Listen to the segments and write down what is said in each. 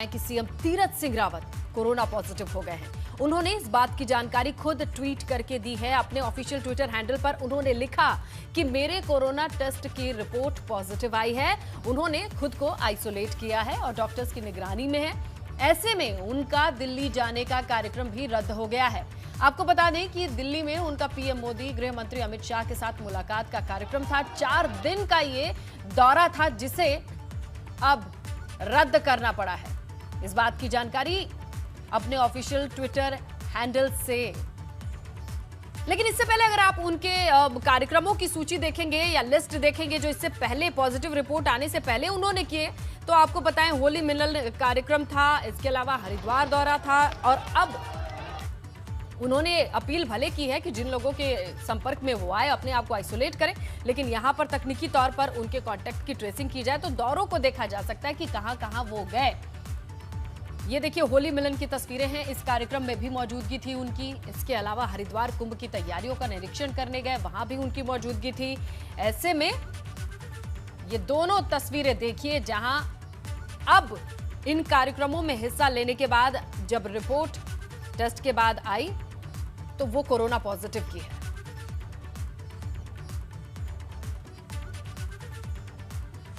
कि CM Tirath Singh Rawat corona positive हो गए हैं। उन्होंने इस बात की जानकारी खुद ट्वीट करके दी है। अपने ऑफिशियल ट्विटर हैंडल पर उन्होंने लिखा कि मेरे कोरोना टेस्ट की रिपोर्ट पॉजिटिव आई है। उन्होंने खुद को आइसोलेट किया है और डॉक्टर्स की निगरानी में है। ऐसे में उनका दिल्ली जाने का कार्यक्रम भी रद्द हो गया है। आपको बता दें कि दिल्ली में उनका पीएम मोदी, गृह मंत्री अमित शाह के साथ मुलाकात का कार्यक्रम था। 4 दिन का ये दौरा था जिसे अब रद्द करना पड़ा है। इस बात की जानकारी अपने ऑफिशियल ट्विटर हैंडल से। लेकिन इससे पहले अगर आप उनके कार्यक्रमों की सूची देखेंगे या लिस्ट देखेंगे जो इससे पहले पॉजिटिव रिपोर्ट आने से पहले उन्होंने किए, तो आपको बताएं होली मिलन कार्यक्रम था, इसके अलावा हरिद्वार दौरा था और अब उन्होंने अपील भले की है कि जिन लोगों के संपर्क में वो आए अपने आप को आइसोलेट करें, लेकिन यहां पर तकनीकी तौर पर उनके कांटेक्ट की ट्रेसिंग की जाए तो दौरों को देखा जा सकता है कि कहां-कहां वो गए। ये देखिए होली मिलन की तस्वीरें हैं, इस कार्यक्रम में भी मौजूदगी थी उनकी। इसके अलावा हरिद्वार कुंभ की तैयारियों का निरीक्षण करने गए, वहां भी उनकी मौजूदगी थी। ऐसे में ये दोनों तस्वीरें देखिए जहां अब इन कार्यक्रमों में हिस्सा लेने के बाद जब रिपोर्ट टेस्ट के बाद आई तो वो कोरोना पॉजिटिव की है।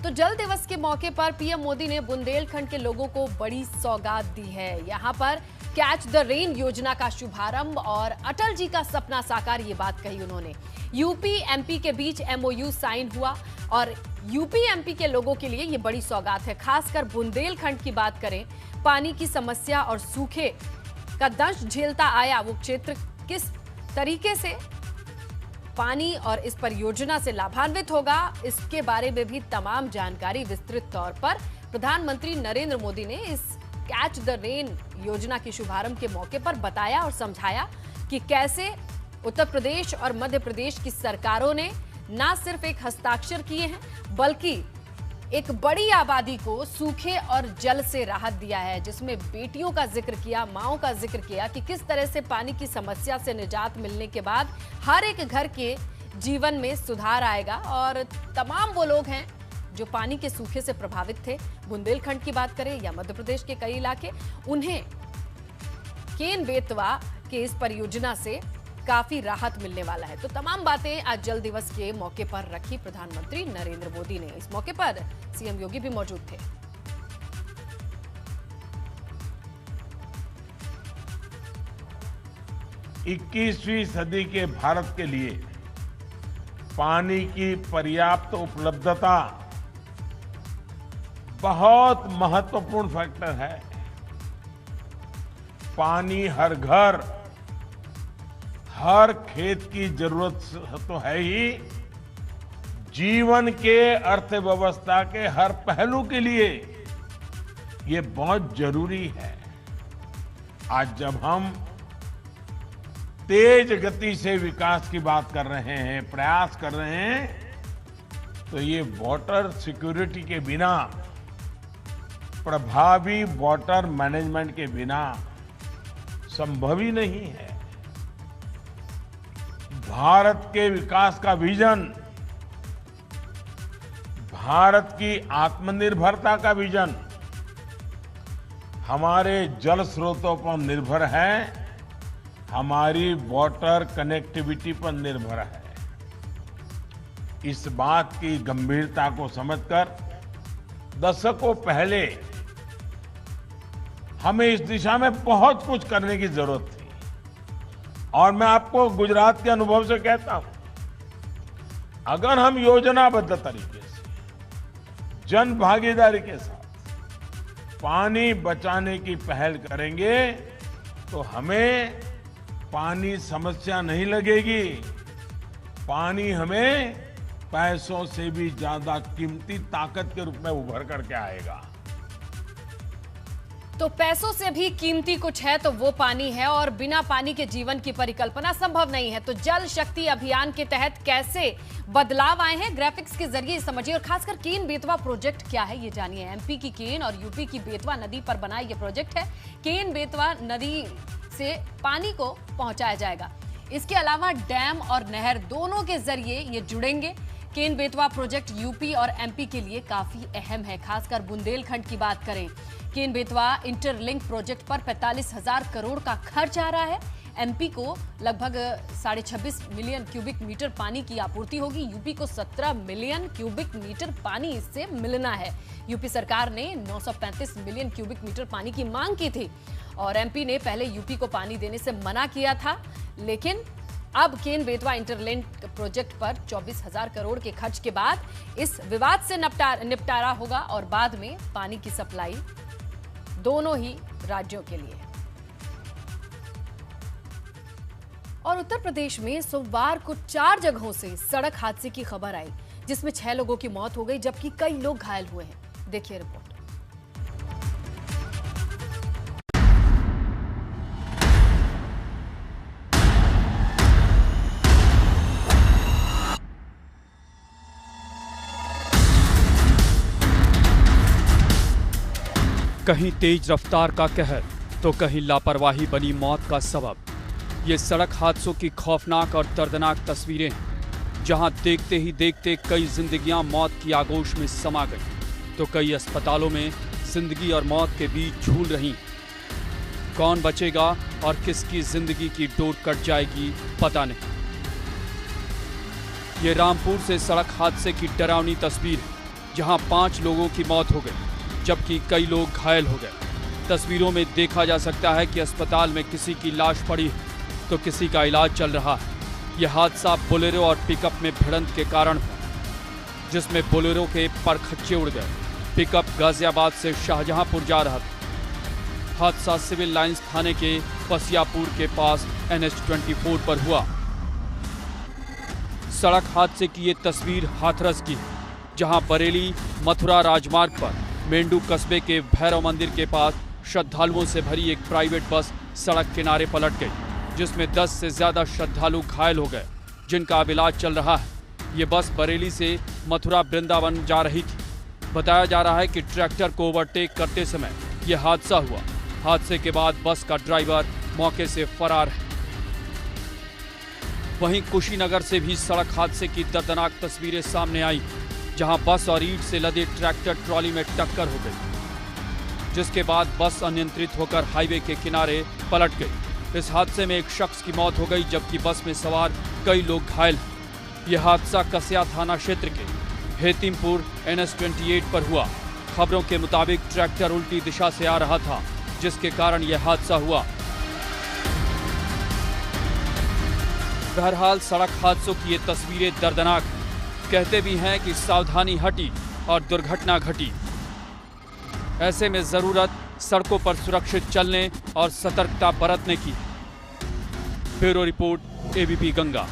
तो जल दिवस के मौके पर पीएम मोदी ने बुंदेलखंड के लोगों को बड़ी सौगात दी है। यहां पर कैच द रेन योजना का शुभारंभ और अटल जी का सपना साकार, ये बात कही उन्होंने। यूपी एमपी के बीच एमओयू साइन हुआ और यूपी एमपी के लोगों के लिए ये बड़ी सौगात है। खासकर बुंदेलखंड की बात करें, पानी की समस्या और सूखे का दंश झेलता आया वो क्षेत्र किस तरीके से पानी और इस परियोजना से लाभान्वित होगा, इसके बारे में भी तमाम जानकारी विस्तृत तौर पर प्रधानमंत्री नरेंद्र मोदी ने इस कैच द रेन योजना के शुभारंभ के मौके पर बताया और समझाया कि कैसे उत्तर प्रदेश और मध्य प्रदेश की सरकारों ने न सिर्फ एक हस्ताक्षर किए हैं बल्कि एक बड़ी आबादी को सूखे और जल से राहत दिया है, जिसमें बेटियों का जिक्र किया, माओं का जिक्र किया कि किस तरह से पानी की समस्या से निजात मिलने के बाद हर एक घर के जीवन में सुधार आएगा। और तमाम वो लोग हैं जो पानी के सूखे से प्रभावित थे, बुंदेलखंड की बात करें या मध्य प्रदेश के कई इलाके, उन्हें केन बेतवा के इस परियोजना से काफी राहत मिलने वाला है। तो तमाम बातें आज जल दिवस के मौके पर रखी प्रधानमंत्री नरेंद्र मोदी ने। इस मौके पर सीएम योगी भी मौजूद थे। 21वीं सदी के भारत के लिए पानी की पर्याप्त उपलब्धता बहुत महत्वपूर्ण फैक्टर है। पानी हर घर, हर खेत की जरूरत तो है ही, जीवन के अर्थव्यवस्था के हर पहलू के लिए ये बहुत जरूरी है। आज जब हम तेज गति से विकास की बात कर रहे हैं, प्रयास कर रहे हैं, तो ये वाटर सिक्योरिटी के बिना, प्रभावी वाटर मैनेजमेंट के बिना संभव ही नहीं है। भारत के विकास का विजन, भारत की आत्मनिर्भरता का विजन हमारे जल स्रोतों पर निर्भर है, हमारी वाटर कनेक्टिविटी पर निर्भर है। इस बात की गंभीरता को समझकर दशकों पहले हमें इस दिशा में बहुत कुछ करने की जरूरत थी। और मैं आपको गुजरात के अनुभव से कहता हूं, अगर हम योजनाबद्ध तरीके से, जन भागीदारी के साथ पानी बचाने की पहल करेंगे तो हमें पानी समस्या नहीं लगेगी। पानी हमें पैसों से भी ज्यादा कीमती ताकत के रूप में उभर करके आएगा। तो पैसों से भी कीमती कुछ है तो वो पानी है और बिना पानी के जीवन की परिकल्पना संभव नहीं है। तो जल शक्ति अभियान के तहत कैसे बदलाव आए हैं, ग्राफिक्स के जरिए समझिए। और खासकर केन बेतवा प्रोजेक्ट क्या है ये जानिए। एमपी की केन और यूपी की बेतवा नदी पर बना ये प्रोजेक्ट है। केन बेतवा नदी से पानी को पहुंचाया जाएगा। इसके अलावा डैम और नहर दोनों के जरिए ये जुड़ेंगे। केन बेतवा प्रोजेक्ट यूपी और एमपी के लिए काफी अहम है, खासकर बुंदेलखंड की बात करें। केन बेतवा इंटरलिंक प्रोजेक्ट पर 45,000 करोड़ का खर्च आ रहा है। एमपी को लगभग 26.5 मिलियन क्यूबिक मीटर पानी की आपूर्ति होगी। यूपी को 17 मिलियन क्यूबिक मीटर पानी इससे मिलना है। यूपी सरकार ने 935 मिलियन क्यूबिक मीटर पानी की मांग की थी और एमपी ने पहले यूपी को पानी देने से मना किया था, लेकिन अब केन बेतवा इंटरलिंक प्रोजेक्ट पर 24,000 करोड़ के खर्च के बाद इस विवाद से निपटारा होगा और बाद में पानी की सप्लाई दोनों ही राज्यों के लिए। और उत्तर प्रदेश में सोमवार को 4 जगहों से सड़क हादसे की खबर आई, जिसमें 6 लोगों की मौत हो गई जबकि कई लोग घायल हुए हैं। देखिए रिपोर्ट। कहीं तेज रफ्तार का कहर तो कहीं लापरवाही बनी मौत का सबब। ये सड़क हादसों की खौफनाक और दर्दनाक तस्वीरें हैं, जहां देखते ही देखते कई जिंदगियां मौत की आगोश में समा गई तो कई अस्पतालों में जिंदगी और मौत के बीच झूल रही। कौन बचेगा और किसकी जिंदगी की डोर कट जाएगी पता नहीं। ये रामपुर से सड़क हादसे की डरावनी तस्वीर है, जहां 5 लोगों की मौत हो गई जबकि कई लोग घायल हो गए। तस्वीरों में देखा जा सकता है कि अस्पताल में किसी की लाश पड़ी है तो किसी का इलाज चल रहा है। यह हादसा बोलेरो और पिकअप में भिड़ंत के कारण हुआ, जिसमें बोलेरो के परखच्चे उड़ गए। पिकअप गाजियाबाद से शाहजहांपुर जा रहा था। हादसा सिविल लाइंस थाने के पसियापुर के पास NH-24 पर हुआ। सड़क हादसे की ये तस्वीर हाथरस की है, जहां बरेली मथुरा राजमार्ग पर मेंढू कस्बे के भैरव मंदिर के पास श्रद्धालुओं से भरी एक प्राइवेट बस सड़क किनारे पलट गई, जिसमें 10 से ज्यादा श्रद्धालु घायल हो गए, जिनका अब इलाज चल रहा है। ये बस बरेली से मथुरा वृंदावन जा रही थी। बताया जा रहा है कि ट्रैक्टर को ओवरटेक करते समय यह हादसा हुआ। हादसे के बाद बस का ड्राइवर मौके से फरार है। वहीं कुशीनगर से भी सड़क हादसे की दर्दनाक तस्वीरें सामने आई, जहां बस और ईंट से लदे ट्रैक्टर ट्रॉली में टक्कर हो गई, जिसके बाद बस अनियंत्रित होकर हाईवे के किनारे पलट गई। इस हादसे में एक शख्स की मौत हो गई जबकि बस में सवार कई लोग घायल हैं। यह हादसा कसिया थाना क्षेत्र के हेतिमपुर NH-28 पर हुआ। खबरों के मुताबिक ट्रैक्टर उल्टी दिशा से आ रहा था, जिसके कारण यह हादसा हुआ। बहरहाल सड़क हादसों की ये तस्वीरें दर्दनाक हैं। कहते भी हैं कि सावधानी हटी और दुर्घटना घटी। ऐसे में जरूरत सड़कों पर सुरक्षित चलने और सतर्कता बरतने की। Bureau report, ABP Ganga.